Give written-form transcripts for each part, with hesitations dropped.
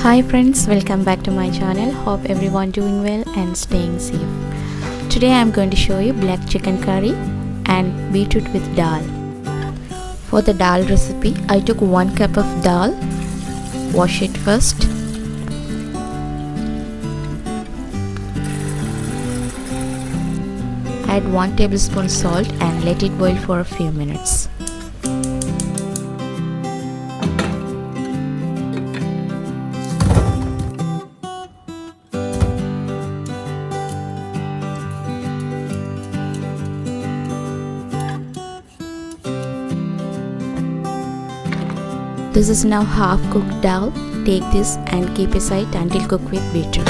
Hi friends, welcome back to my channel. Hope everyone doing well and staying safe. Today I am going to show you black chicken curry and beetroot with dal. For the dal recipe, I took 1 cup of dal. Wash it first. Add 1 tablespoon salt and let it boil for a few minutes. This is now half cooked dal. Take this and keep aside until cooked with beetroot.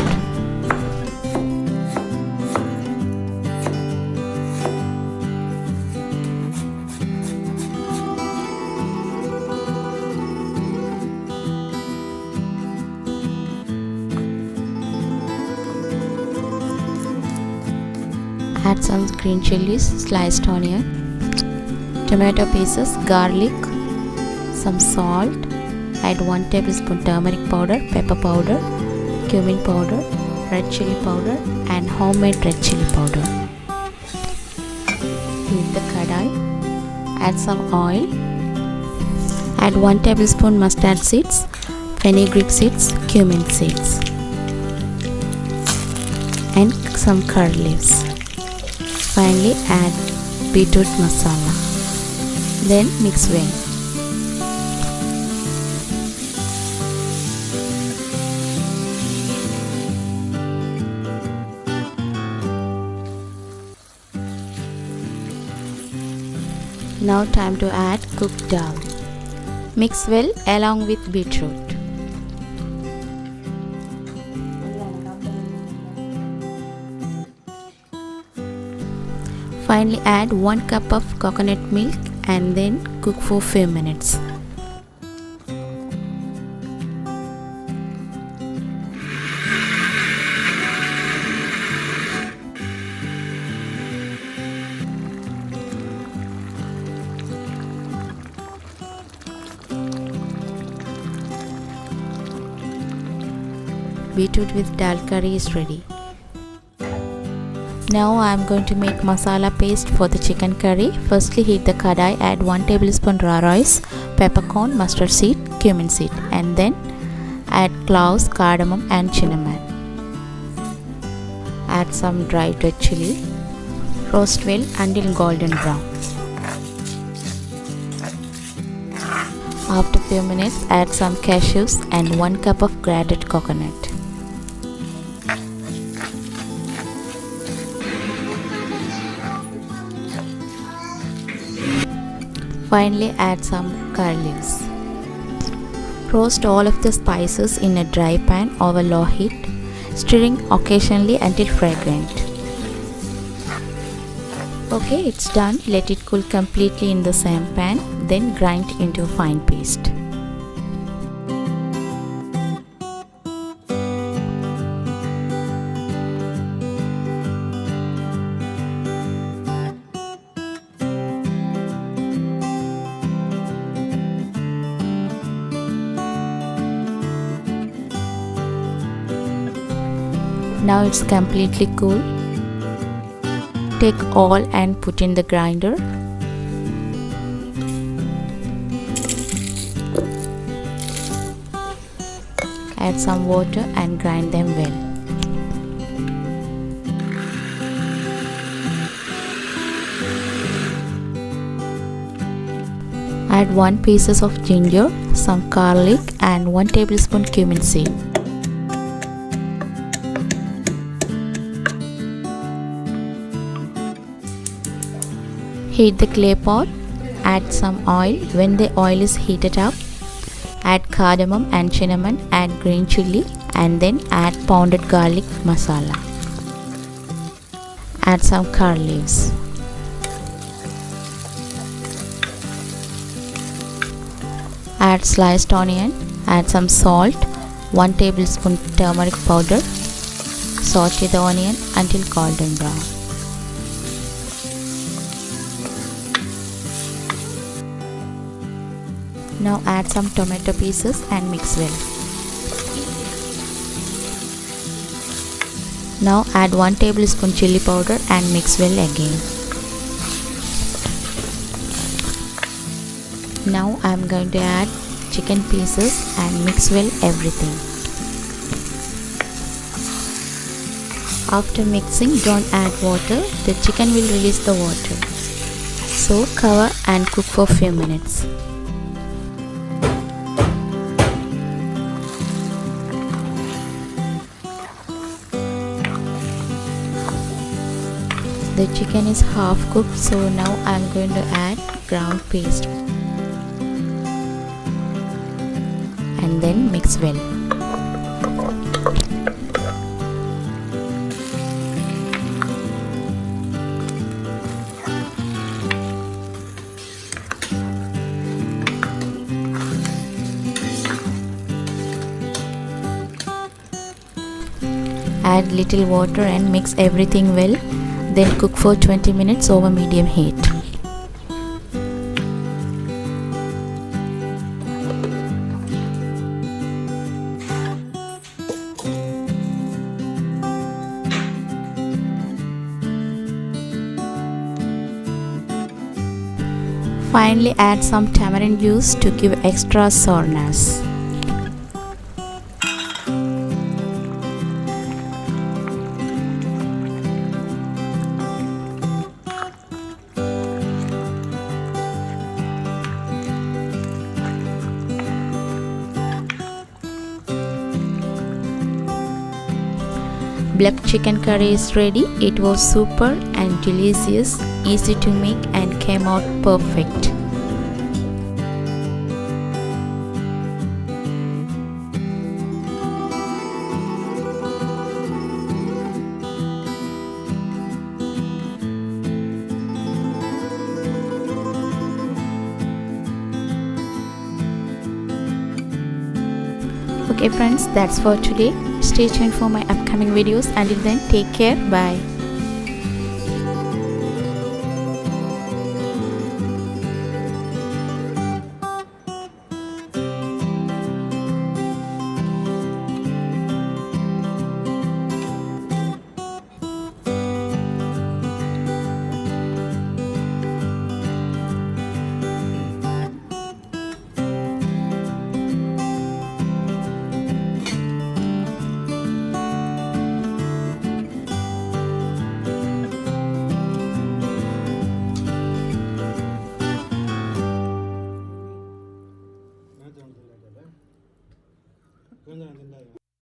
Add some green chilies, sliced onion, tomato pieces, garlic, some salt. Add 1 tablespoon turmeric powder, pepper powder, cumin powder, red chili powder and homemade red chili powder. Heat the kadai. Add some oil. Add 1 tablespoon mustard seeds, fenugreek seeds, cumin seeds and some curry leaves. Finally add beetroot masala. Then mix well. Now time to add cooked dal. Mix well along with beetroot. Finally add 1 cup of coconut milk and then cook for few minutes. Beetroot with dal curry is ready. Now I am going to make masala paste for the chicken curry. Firstly heat the kadai, add 1 tablespoon raw rice, peppercorn, mustard seed, cumin seed and then add cloves, cardamom and cinnamon. Add some dried red chilli. Roast well until golden brown. After few minutes add some cashews and 1 cup of grated coconut. Finally add some curry leaves. Roast all of the spices in a dry pan over low heat, stirring occasionally until fragrant. Okay, it's done. Let it cool completely in the same pan, then grind into a fine paste. Now it's completely cool. Take all and put in the grinder. Add some water and grind them well. Add 1 pieces of ginger, some garlic and 1 tablespoon cumin seed. Heat the clay pot, add some oil. When the oil is heated up, add cardamom and cinnamon, add green chilli and then add pounded garlic masala. Add some curry leaves. Add sliced onion, add some salt, 1 tablespoon turmeric powder. Saute the onion until golden brown. Now add some tomato pieces and mix well. Now add 1 tablespoon chilli powder and mix well again. Now I am going to add chicken pieces and mix well everything. After mixing, don't add water, the chicken will release the water. So cover and cook for few minutes. The chicken is half cooked, so now I am going to add ground paste and then mix well. Add little water and mix everything well. Then cook for 20 minutes over medium heat. Finally, add some tamarind juice to give extra sourness. Black chicken curry is ready. It was super and delicious, easy to make and came out perfect. Okay friends, that's for today. Stay tuned for my upcoming videos. Until then, take care. Bye.